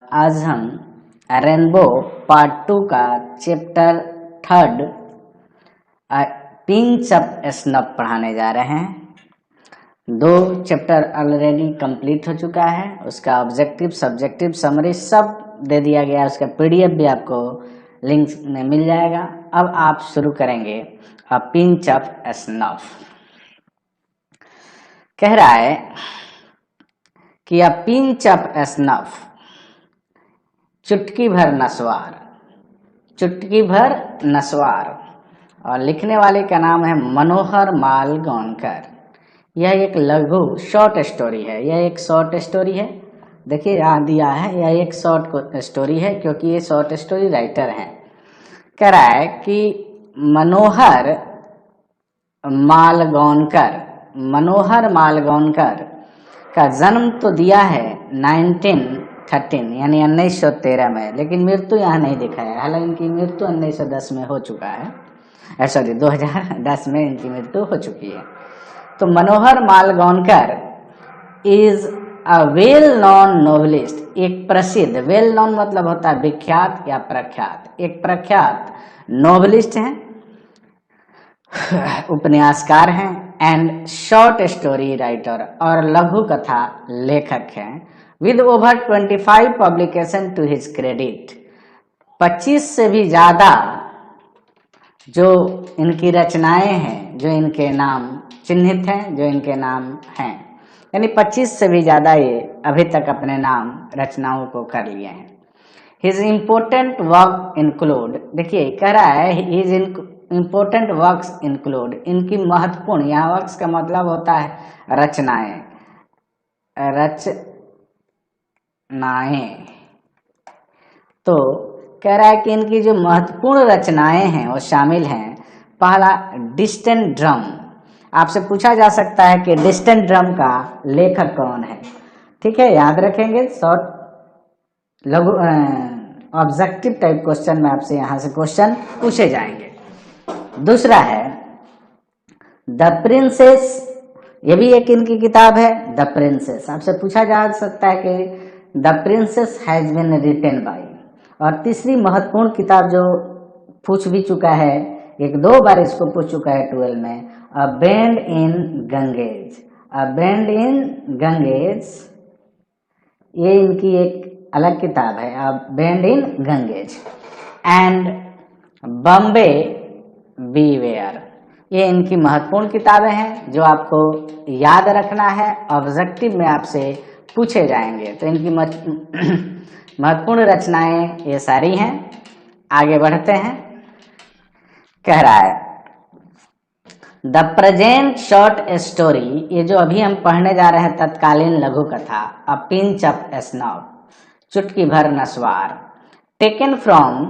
आज हम rainbow part 2 का चैप्टर 3 पिंच अप स्नफ पढ़ाने जा रहे हैं। 2 चैप्टर ऑलरेडी कंप्लीट हो चुका है, उसका ऑब्जेक्टिव सब्जेक्टिव समरी सब दे दिया गया है, उसका पीडीएफ भी आपको लिंक में मिल जाएगा। अब आप शुरू करेंगे अ पिंच अप स्नफ। कह रहा है कि अ पिंच अप स्नफ, चुटकी भर नस्वार, चुटकी भर नस्वार। और लिखने वाले का नाम है मनोहर माल गौनकर। यह एक लघु शॉर्ट स्टोरी है, यह एक शॉर्ट स्टोरी है। देखिए यहाँ दिया है, यह एक शॉर्ट स्टोरी है क्योंकि ये शॉर्ट स्टोरी राइटर हैं। कह रहा है कि मनोहर मालगौनकर, मनोहर मालगौनकर का जन्म तो दिया है 1913 यानी 1913 में, लेकिन मृत्यु यहाँ नहीं दिखाया है। हालांकि इनकी मृत्यु 1910 में हो चुका है, सॉरी 2010 में इनकी मृत्यु हो चुकी है। तो Manohar Malgonkar is a well known novelist, एक प्रसिद्ध, वेल नॉन मतलब होता है विख्यात या प्रख्यात, एक प्रख्यात नोवेलिस्ट हैं, उपन्यासकार हैं एंड शॉर्ट स्टोरी राइटर और लघु कथा लेखक हैं with over 25 publication to his credit. 25 से भी ज़्यादा जो इनकी रचनाएं हैं, जो इनके नाम चिन्हित हैं, जो इनके नाम हैं, यानी 25 से भी ज़्यादा ये अभी तक अपने नाम रचनाओं को कर लिए हैं। हिज इम्पोर्टेंट वर्क इंक्लूड, देखिए कह रहा है हिज इम्पोर्टेंट वर्क्स इंक्लूड, इनकी महत्वपूर्ण, यहाँ वर्क्स का मतलब होता है रचनाएं, रचनाएं। तो कह रहा है कि इनकी जो महत्वपूर्ण रचनाएं हैं वो शामिल हैं, पहला डिस्टेंट ड्रम। आपसे पूछा जा सकता है कि डिस्टेंट ड्रम का लेखक कौन है, ठीक है, याद रखेंगे। शॉर्ट लघु ऑब्जेक्टिव टाइप क्वेश्चन में आपसे यहाँ से क्वेश्चन पूछे जाएंगे। दूसरा है द प्रिंसेस, ये भी एक इनकी किताब है द प्रिंसेस। आपसे पूछा जा सकता है कि the princess has been written by. और तीसरी महत्वपूर्ण किताब जो पूछ भी चुका है, 1-2 बार इसको पूछ चुका है 12 में, a band in Ganges, a band in Ganges, ये इनकी एक अलग किताब है, a band in Ganges and Bombay beware. ये इनकी महत्वपूर्ण किताबें हैं जो आपको याद रखना है, ऑब्जेक्टिव में आपसे पूछे जाएंगे। तो इनकी महत्वपूर्ण रचनाएं ये सारी हैं। आगे बढ़ते हैं। कह रहा है द प्रेजेंट शॉर्ट स्टोरी, ये जो अभी हम पढ़ने जा रहे हैं तत्कालीन लघु कथा, अ पिंच अप स्नफ, चुटकी भर नस्वार, taken from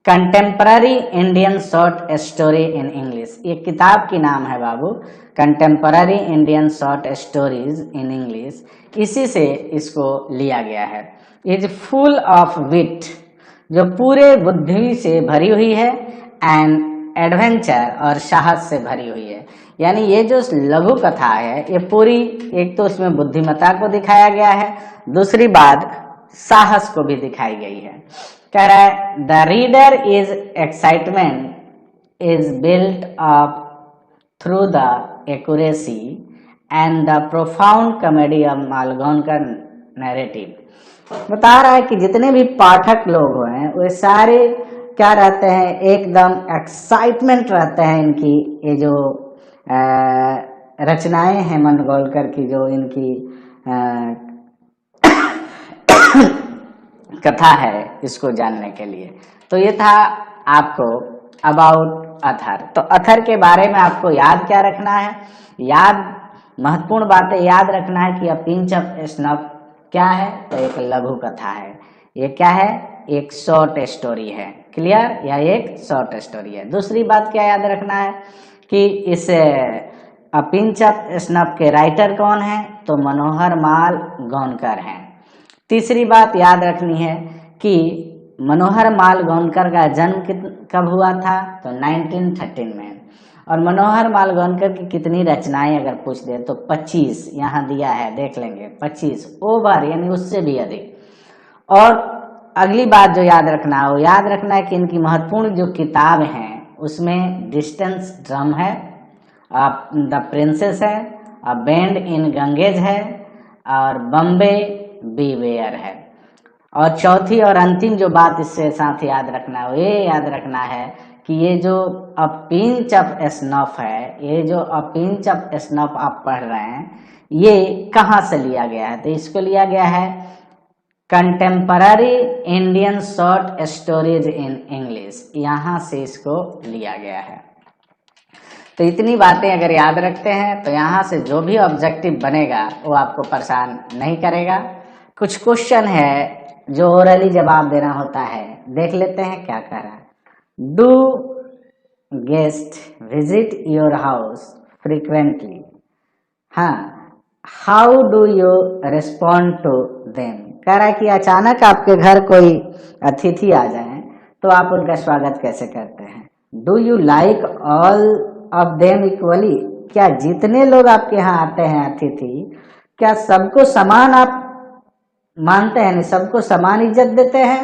contemporary Indian short story in English. ये किताब की नाम है बाबू, contemporary Indian short stories in English, इसी से इसको लिया गया है। इज फुल ऑफ विट, जो पूरे बुद्धि से भरी हुई है, एंड एडवेंचर और साहस से भरी हुई है। यानी ये जो लघु कथा है ये पूरी, एक तो इसमें बुद्धिमत्ता को दिखाया गया है, दूसरी बात साहस को भी दिखाई गई है। कह रहा है the reader is excitement is built up through the accuracy and the profound comedy of Malgonkar narrative. बता रहा है कि जितने भी पाठक लोग हैं वे सारे क्या रहते हैं, एकदम एक्साइटमेंट रहते हैं इनकी ये जो रचनाएं हैं मालगौनकर की, जो इनकी कथा है, इसको जानने के लिए। तो ये था आपको अबाउट अथर। तो अथर के बारे में आपको याद क्या रखना है, याद महत्वपूर्ण बातें याद रखना है कि अ पिंच अप स्नफ क्या है, तो एक लघु कथा है। ये क्या है, एक शॉर्ट स्टोरी है। क्लियर, यह एक शॉर्ट स्टोरी है। दूसरी बात क्या याद रखना है कि इस अ पिंच अप स्नफ के राइटर कौन है, तो मनोहर माल गौनकर हैं। तीसरी बात याद रखनी है कि मनोहर माल गौनकर का जन्म कब हुआ था, तो 1913 में। और मनोहर माल गौनकर की कितनी रचनाएं अगर पूछ दे तो 25 यहाँ दिया है, देख लेंगे, 25 ओवर यानी उससे भी अधिक। और अगली बात जो याद रखना है, वो याद रखना है कि इनकी महत्वपूर्ण जो किताब हैं उसमें डिस्टेंस ड्रम है, द प्रिंसेस है, बैंड इन गंगेज है, और बम्बे बीवेयर है। और चौथी और अंतिम जो बात इससे साथ याद रखना है, वो ये याद रखना है कि ये जो अ पिंच ऑफ स्नफ है, ये जो अ पिंच ऑफ स्नफ आप पढ़ रहे हैं, ये कहाँ से लिया गया है? तो इसको लिया गया है contemporary Indian short stories in English, यहाँ से इसको लिया गया है। तो इतनी बातें अगर याद रखते हैं तो यहाँ से जो भी ऑब्जेक्टिव बनेगा वो आपको परेशान नहीं करेगा। कुछ क्वेश्चन है जो ओरली जवाब देना होता है, देख लेते हैं क्या कह रहा है। Do guest visit your house frequently? हाँ, how do you respond to them? कह रहा है कि अचानक आपके घर कोई अतिथि आ जाए तो आप उनका स्वागत कैसे करते हैं। Do you like all of them equally? क्या जितने लोग आपके यहाँ आते हैं अतिथि, क्या सबको समान आप मानते हैं, सबको समान इज्जत देते हैं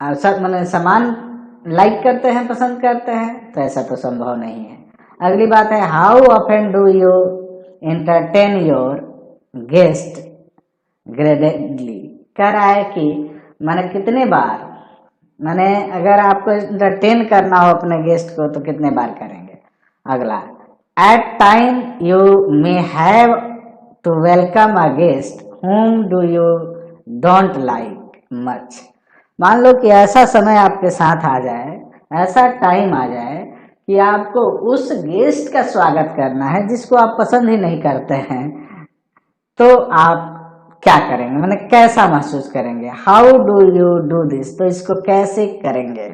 और सब मैंने समान लाइक करते हैं, पसंद करते हैं? तो ऐसा तो संभव नहीं है। अगली बात है, how often do you entertain your guest gradedly? कह रहा है कि मैंने कितने बार, मैंने अगर आपको एंटरटेन करना हो अपने गेस्ट को तो कितने बार करेंगे। अगला, at time you may have to welcome a guest whom do you don't like much? मान लो कि ऐसा समय आपके साथ आ जाए, ऐसा टाइम आ जाए कि आपको उस गेस्ट का स्वागत करना है जिसको आप पसंद ही नहीं करते हैं, तो आप क्या करेंगे, मैंने कैसा महसूस करेंगे? How do you do this? तो इसको कैसे करेंगे?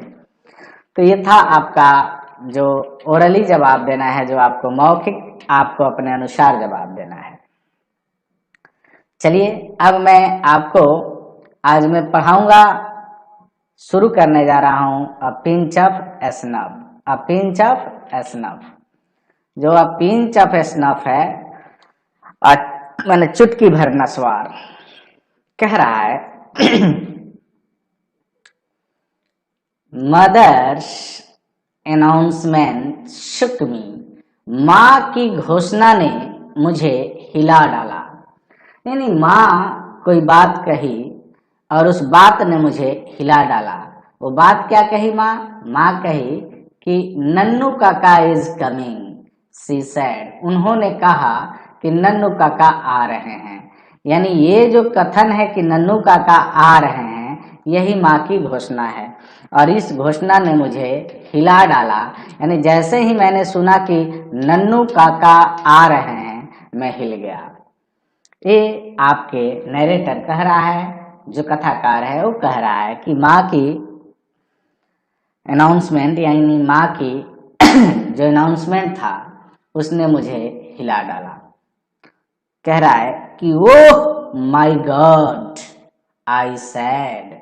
तो ये था आपका जो ओरली जवाब देना है, जो आपको मौखिक आपको अपने अनुसार जवाब देना है। चलिए अब मैं आपको आज मैं पढ़ाऊंगा, शुरू करने जा रहा हूं a pinch of snuff. A pinch of snuff, जो अ पिंच ऑफ स्नफ है, मैंने चुटकी भर नस्वार, कह रहा है मदर्स अनाउंसमेंट शुक मी, माँ की घोषणा ने मुझे हिला डाला। यानी माँ कोई बात कही और उस बात ने मुझे हिला डाला। वो बात क्या कही माँ कही कि नन्नू काका इज कमिंग, सी सेड। उन्होंने कहा कि नन्नू काका आ रहे हैं। यानी ये जो कथन है कि नन्नू काका आ रहे हैं, यही माँ की घोषणा है और इस घोषणा ने मुझे हिला डाला। यानी जैसे ही मैंने सुना कि नन्नू काका आ रहे हैं, मैं हिल गया। ये आपके नरेटर कह रहा है, जो कथाकार है वो कह रहा है कि माँ की अनाउंसमेंट, यानी माँ की जो अनाउंसमेंट था उसने मुझे हिला डाला। कह रहा है कि oh my God I said,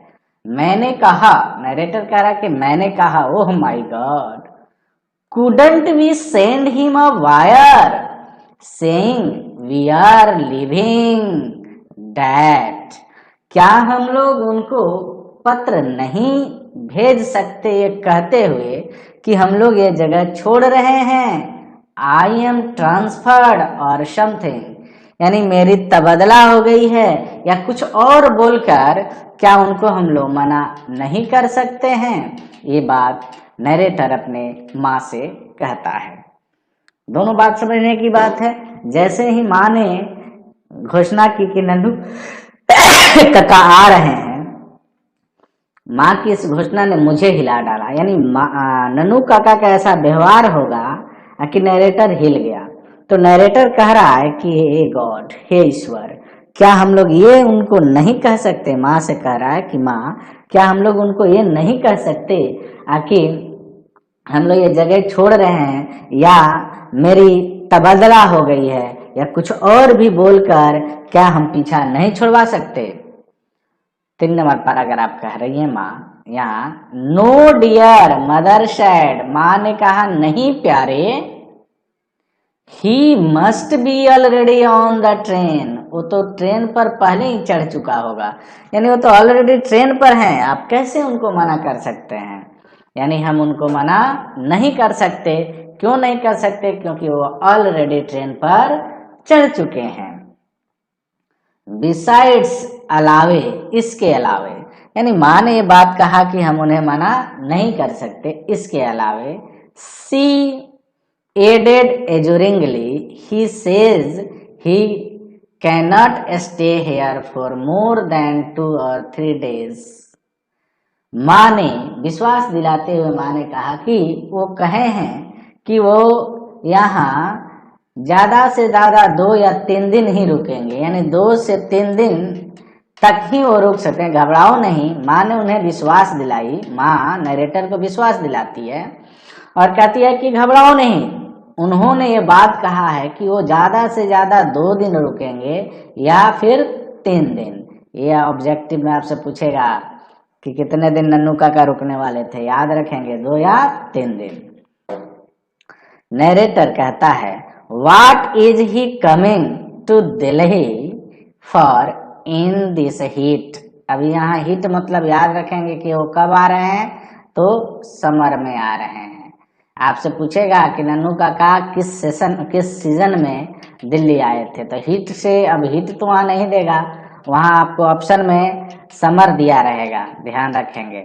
मैंने कहा, नरेटर कह रहा है कि मैंने कहा oh my God, couldn't we send him a wire saying we are leaving that? क्या हम लोग उनको पत्र नहीं भेज सकते ये कहते हुए कि हम लोग ये जगह छोड़ रहे हैं? आई एम ट्रांसफर्ड और समथिंग, यानी मेरी तबादला हो गई है या कुछ और बोलकर क्या उनको हम लोग मना नहीं कर सकते हैं? ये बात नरेटर अपने माँ से कहता है। दोनों बात समझने की बात है। जैसे ही माँ ने घोषणा की कि नन्नू काका आ रहे हैं, माँ की इस घोषणा ने मुझे हिला डाला। यानी नन्नू काका का ऐसा व्यवहार होगा कि नरेटर हिल गया। तो नरेटर कह रहा है कि हे गॉड, हे ईश्वर, क्या हम लोग ये उनको नहीं कह सकते? माँ से कह रहा है कि माँ, क्या हम लोग उनको ये नहीं कह सकते कि हम लोग ये जगह छोड़ रहे हैं या मेरी तबादला हो गई है, या कुछ और भी बोलकर क्या हम पीछा नहीं छुड़वा सकते? 3 नंबर पर अगर आप कह रही हैं माँ, यहाँ नो डियर मदर सैड, माँ ने कहा नहीं प्यारे, he must be already on the train, वो तो ट्रेन पर पहले ही चढ़ चुका होगा, यानी वो तो ऑलरेडी ट्रेन पर हैं, आप कैसे उनको मना कर सकते हैं? यानी हम उनको मना नहीं कर सकते। क्यों नहीं कर सकते? क्योंकि वो ऑलरेडी ट्रेन पर चढ़ चुके हैं। बिसाइड्स अलावे, इसके अलावे, यानी माँ ने ये बात कहा कि हम उन्हें मना नहीं कर सकते, इसके अलावे she added assuringly he says he cannot stay here for more than 2 or 3 days। माँ ने विश्वास दिलाते हुए माँ ने कहा कि वो कहे हैं कि वो यहाँ ज्यादा से ज्यादा 2 या 3 दिन ही रुकेंगे, यानी 2 से 3 दिन तक ही वो रुक सकते हैं, घबराओ नहीं। माँ ने उन्हें विश्वास दिलाई, माँ नरेटर को विश्वास दिलाती है और कहती है कि घबराओ नहीं। उन्होंने ये बात कहा है कि वो ज्यादा से ज्यादा 2 दिन रुकेंगे या फिर 3 दिन। ये ऑब्जेक्टिव में आपसे पूछेगा कि कितने दिन नन्नू काका रुकने वाले थे, याद रखेंगे 2 या 3 दिन। नरेटर कहता है what is he coming to Delhi for in this heat. अभी यहाँ हीट मतलब याद रखेंगे कि वो कब आ रहे हैं, तो समर में आ रहे हैं। आपसे पूछेगा कि नन्नू काका किस सीजन में दिल्ली आए थे, तो हीट से, अब हीट तो वहाँ नहीं देगा, वहाँ आपको ऑप्शन में समर दिया रहेगा, ध्यान रखेंगे।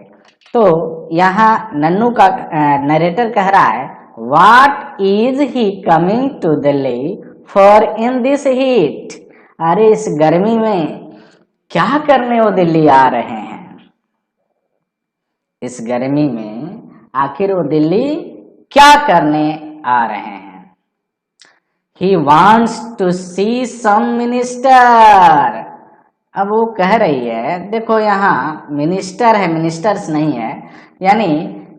तो यहाँ नन्नू का नरेटर कह रहा है what is he coming to Delhi for in this heat. अरे इस गर्मी में क्या करने वो दिल्ली आ रहे हैं? इस गर्मी में आखिर वो दिल्ली क्या करने आ रहे हैं? He wants to see some minister। अब वो कह रही है, देखो यहाँ मिनिस्टर है, मिनिस्टर्स नहीं है, यानी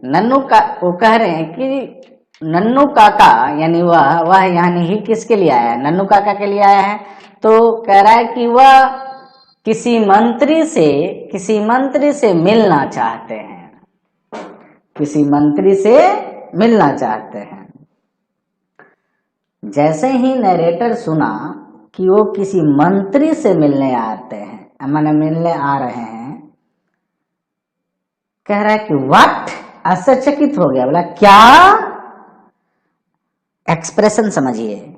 नन्नू का, वो कह रहे हैं कि नन्नू काका, यानी वह यानी ही किसके लिए आया है? नन्नू काका के लिए आया है। तो कह रहा है कि वह किसी मंत्री से मिलना चाहते हैं, किसी मंत्री से मिलना चाहते हैं। जैसे ही नरेटर सुना कि वो किसी मंत्री से मिलने आते हैं, मैंने मिलने आ रहे हैं, कह रहा है कि व्हाट, आश्चर्यचकित हो गया, बोला क्या? एक्सप्रेशन समझिए,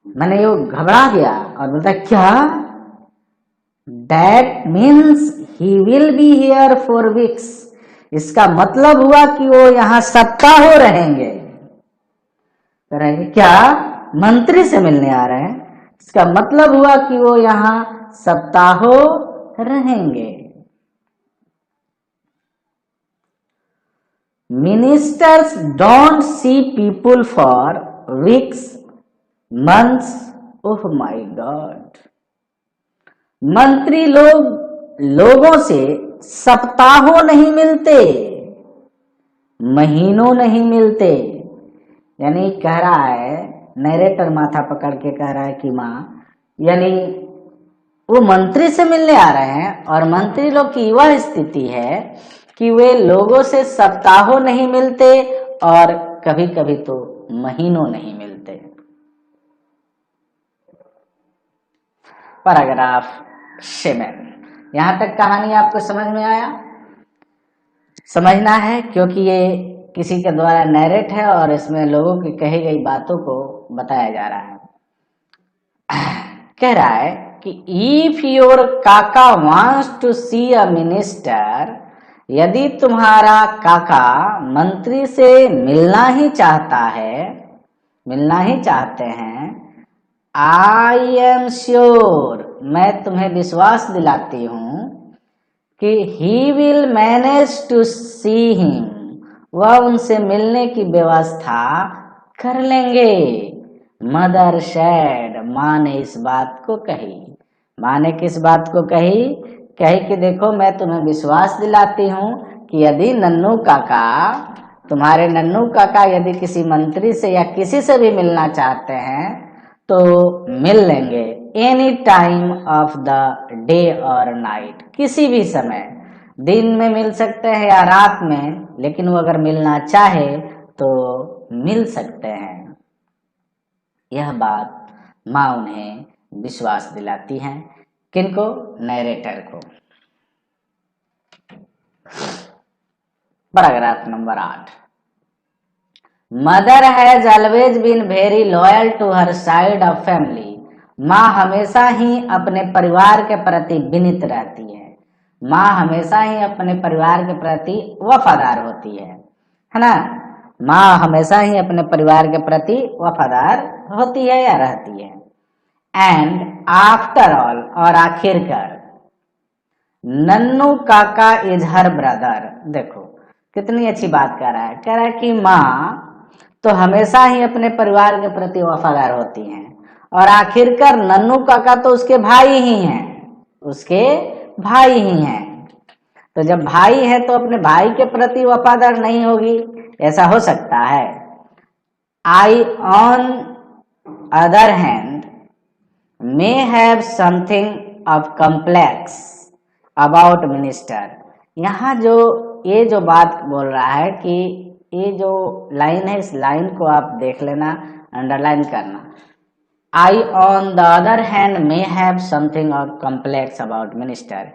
मैंने वो घबरा गया और बोलता क्या? That means he will be here for weeks. इसका मतलब हुआ कि वो यहाँ सप्ताहों रहेंगे। क्या? मंत्री से मिलने आ रहे हैं, इसका मतलब हुआ कि वो यहाँ सप्ताहों रहेंगे। Ministers don't see people for weeks, months, oh my God. मंत्री लोगों से सप्ताहों नहीं मिलते, महीनों नहीं मिलते। यानी कह रहा है नरेटर, माथा पकड़ के कह रहा है कि माँ, यानी वो मंत्री से मिलने आ रहे हैं और मंत्री लोग की वह स्थिति है कि वे लोगों से सप्ताहों नहीं मिलते और कभी कभी तो महीनों नहीं मिलते। पैराग्राफ 7। यहां तक कहानी आपको समझ में आया? समझना है क्योंकि ये किसी के द्वारा नैरेट है और इसमें लोगों की कही गई बातों को बताया जा रहा है। कह रहा है कि if your kaka wants to see a minister, यदि तुम्हारा काका मंत्री से मिलना ही चाहते हैं, आई एम श्योर, मैं तुम्हें विश्वास दिलाती हूं कि he will manage to see him, वह उनसे मिलने की व्यवस्था कर लेंगे। मदर सैड, माँ ने इस बात को कही। माँ ने किस बात को कही? कही कि देखो मैं तुम्हें विश्वास दिलाती हूँ कि यदि तुम्हारे नन्नू काका यदि किसी मंत्री से या किसी से भी मिलना चाहते हैं तो मिल लेंगे, any time of the day और नाइट, किसी भी समय, दिन में मिल सकते हैं या रात में, लेकिन वो अगर मिलना चाहे तो मिल सकते हैं। यह बात माँ उन्हें विश्वास दिलाती हैं। किनको? नरेटर को। Paragraph number 8। Mother has always been very loyal to her side of family. माँ हमेशा ही अपने परिवार के प्रति विनीत रहती है। माँ हमेशा ही अपने परिवार के प्रति वफादार होती है ना। माँ हमेशा ही अपने परिवार के प्रति वफादार होती है या रहती है। एंड आफ्टर ऑल, और आखिरकार, नन्नू काका इज हर ब्रदर। देखो कितनी अच्छी बात कह रहा है। कह रहा है कि माँ तो हमेशा ही अपने परिवार के प्रति वफादार होती हैं, और आखिरकार नन्नू काका तो उसके भाई ही हैं, उसके भाई ही हैं। तो जब भाई है तो अपने भाई के प्रति वफादार नहीं होगी, ऐसा हो सकता है। I on other hand may have something of complex about minister। यहाँ जो ये जो बात बोल रहा है कि ये जो लाइन है, इस लाइन को आप देख लेना, अंडरलाइन करना। I on the other hand may have something of complex about minister।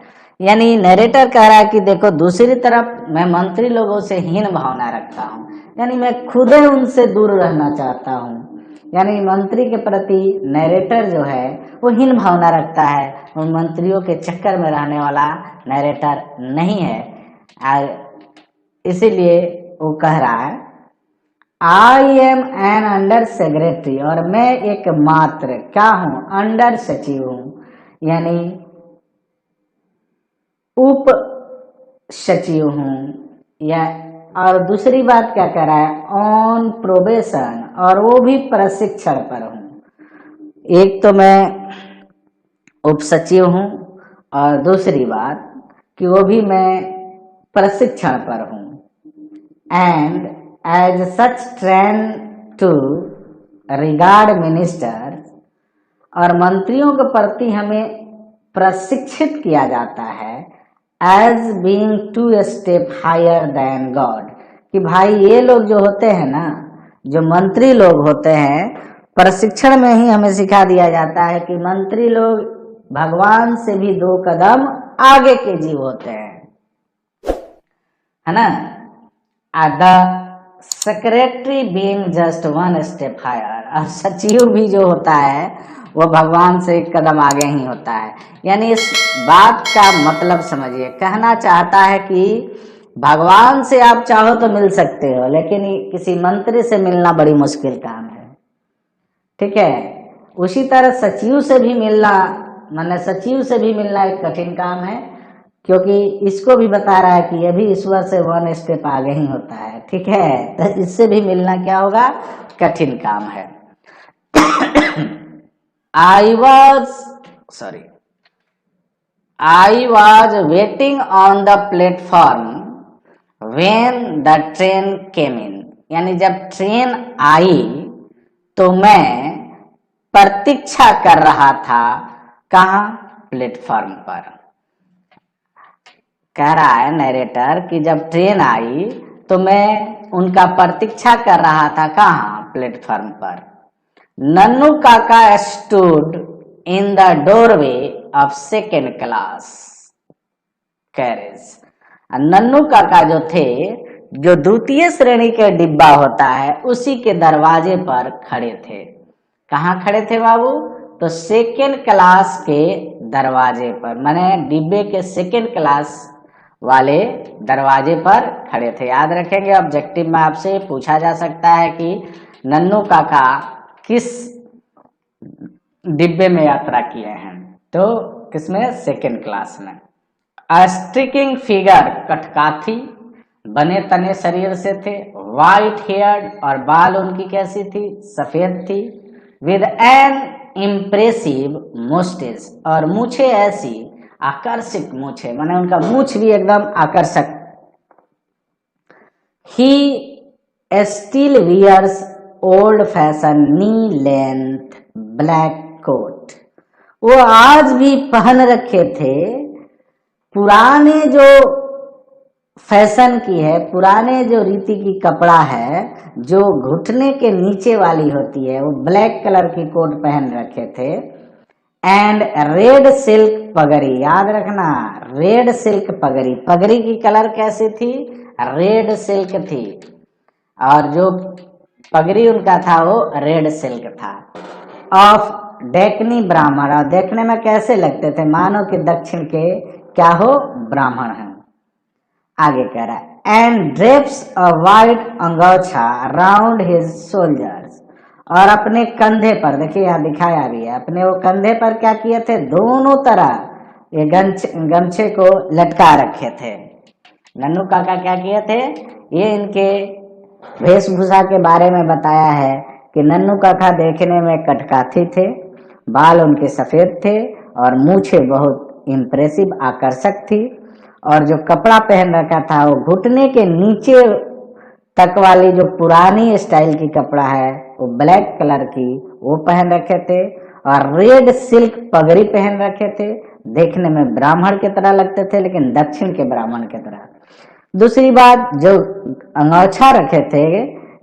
यानी नरेटर कह रहा है कि देखो दूसरी तरफ मैं मंत्री लोगों से हीन भावना रखता हूँ, यानी मैं खुद ही उनसे दूर रहना चाहता हूँ। यानी मंत्री के प्रति नरेटर जो है वो हीन भावना रखता है, उन मंत्रियों के चक्कर में रहने वाला नरेटर नहीं है। इसीलिए वो कह रहा है I am an under secretary, और मैं एक मात्र क्या हूँ? अंडर सचिव हूँ, यानी उप सचिव हूँ। या और दूसरी बात क्या कह रहा है? ऑन प्रोबेशन, और वो भी प्रशिक्षण पर हूँ। एक तो मैं उप सचिव हूँ, और दूसरी बात कि वो भी मैं प्रशिक्षण पर हूँ। And as such train to regard minister, और मंत्रियों के प्रति हमें प्रशिक्षित किया जाता है as being 2 step higher than God, कि भाई ये लोग जो होते हैं ना, जो मंत्री लोग होते हैं, प्रशिक्षण में ही हमें सिखा दिया जाता है कि मंत्री लोग भगवान से भी 2 कदम आगे के जीव होते हैं, है ना। The secretary being just 1 step higher, और सचिव भी जो होता है वो भगवान से 1 कदम आगे ही होता है। यानी इस बात का मतलब समझिए, कहना चाहता है कि भगवान से आप चाहो तो मिल सकते हो, लेकिन किसी मंत्री से मिलना बड़ी मुश्किल काम है, ठीक है। उसी तरह सचिव से भी मिलना, माने सचिव से भी मिलना एक कठिन काम है, क्योंकि इसको भी बता रहा है कि यह भी ईश्वर से 1 स्टेप आगे ही होता है, ठीक है। तो इससे भी मिलना क्या होगा? कठिन काम है। I was waiting on the platform when the train came in। यानी जब ट्रेन आई तो मैं प्रतीक्षा कर रहा था, कहाँ? प्लेटफॉर्म पर। कह रहा है नरेटर कि जब ट्रेन आई तो मैं उनका प्रतीक्षा कर रहा था, कहाँ? प्लेटफॉर्म पर। Nannu Kaka stood in the doorway of 2nd class carriage. Nannu Kaka जो थे, जो 2य श्रेणी के डिब्बा होता है, उसी के दरवाजे पर खड़े थे। कहाँ खड़े थे बाबू? तो 2nd क्लास के दरवाजे पर, माने डिब्बे के 2nd क्लास वाले दरवाजे पर खड़े थे। याद रखेंगे, ऑब्जेक्टिव में आपसे पूछा जा सकता है कि नन्नू काका किस डिब्बे में यात्रा किए हैं, तो किसमें? 2nd क्लास में। स्ट्रिकिंग फिगर, कटकाथी, बने तने शरीर से थे। वाइट हेयर, और बाल उनकी कैसी थी? सफेद थी। विद एन इम्प्रेसिव मुस्टेच, और मूछे ऐसी आकर्षक मूछे, माने उनका मूछ भी एकदम आकर्षक। He still wears old fashion knee length black coat. वो आज भी पहन रखे थे पुराने जो फैशन की है, पुराने जो रीति की कपड़ा है, जो घुटने के नीचे वाली होती है, वो ब्लैक कलर की कोट पहन रखे थे। एंड रेड सिल्क पगड़ी, याद रखना रेड सिल्क पगड़ी, पगड़ी की कलर कैसी थी, रेड सिल्क थी, और जो पगड़ी उनका था वो रेड सिल्क था। ऑफ डेकनी ब्राह्मण, और देखने में कैसे लगते थे, मानो कि दक्षिण के क्या हो, ब्राह्मण हैं। आगे कह रहा है and drapes a white angochha round his soldiers, और अपने कंधे पर, देखिए यहाँ दिखाया भी है, अपने वो कंधे पर क्या किए थे, दोनों तरह ये गमछे को लटका रखे थे। नन्नू काका क्या किए थे, ये इनके वेशभूषा के बारे में बताया है कि नन्नू काका देखने में कटकाथी थे, बाल उनके सफेद थे और मूछें बहुत इम्प्रेसिव आकर्षक थी, और जो कपड़ा पहन रखा था वो घुटने के नीचे तक वाली जो पुरानी स्टाइल की कपड़ा है वो ब्लैक कलर की वो पहन रखे थे, और रेड सिल्क पगड़ी पहन रखे थे। देखने में ब्राह्मण की तरह लगते थे लेकिन दक्षिण के ब्राह्मण की तरह। दूसरी बात, जो अंगोछा रखे थे,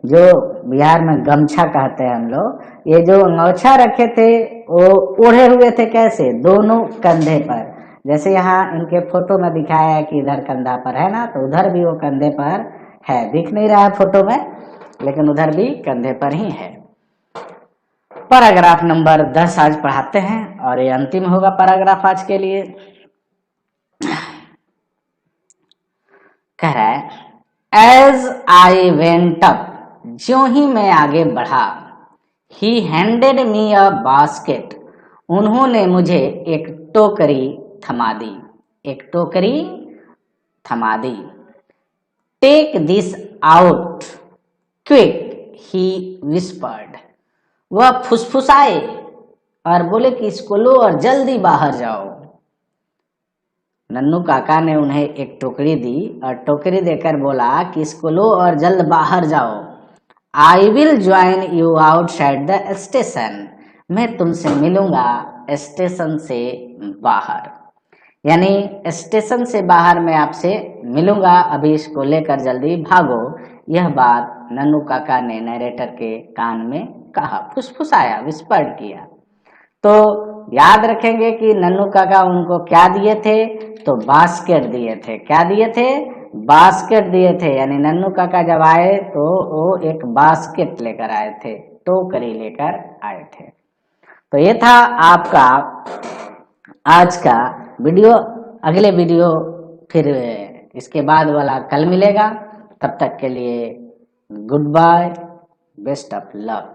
जो बिहार में गमछा कहते हैं हम लोग, ये जो अंगोछा रखे थे वो ओढ़े हुए थे कैसे, दोनों कंधे पर, जैसे यहाँ इनके फोटो में दिखाया है कि इधर कंधा पर है ना, तो उधर भी वो कंधे पर है, दिख नहीं रहा है फोटो में लेकिन उधर भी कंधे पर ही है। पैराग्राफ नंबर 10 आज पढ़ाते हैं और ये अंतिम होगा पैराग्राफ आज के लिए। कह रहा है एज आई वेंट अप, ज्यों ही मैं आगे बढ़ा, ही हैंडेड मी अ बास्केट, उन्होंने मुझे एक टोकरी थमा दी, एक टोकरी थमा दी। Take this out quick, he whispered, वह फुसफुसाए और बोले कि इसको लो और जल्दी बाहर जाओ। नन्नू काका ने उन्हें एक टोकरी दी और टोकरी देकर बोला कि इसको लो और जल्द बाहर जाओ। I will join you outside the station, मैं तुमसे मिलूंगा स्टेशन से बाहर, यानी स्टेशन से बाहर मैं आपसे मिलूंगा, अभी इसको लेकर जल्दी भागो। यह बात नन्नू काका ने नरेटर के कान में कहा, फुसफुसाया, विस्पर्ड किया। तो याद रखेंगे कि नन्नू काका उनको क्या दिए थे, तो बास्केट दिए थे। क्या दिए थे, बास्केट दिए थे, यानी नन्नू काका जब आए तो वो एक बास्केट लेकर आए थे, टोकरी लेकर आए थे। तो ये था आपका आज का वीडियो। अगले वीडियो फिर इसके बाद वाला कल मिलेगा, तब तक के लिए goodbye, best of luck.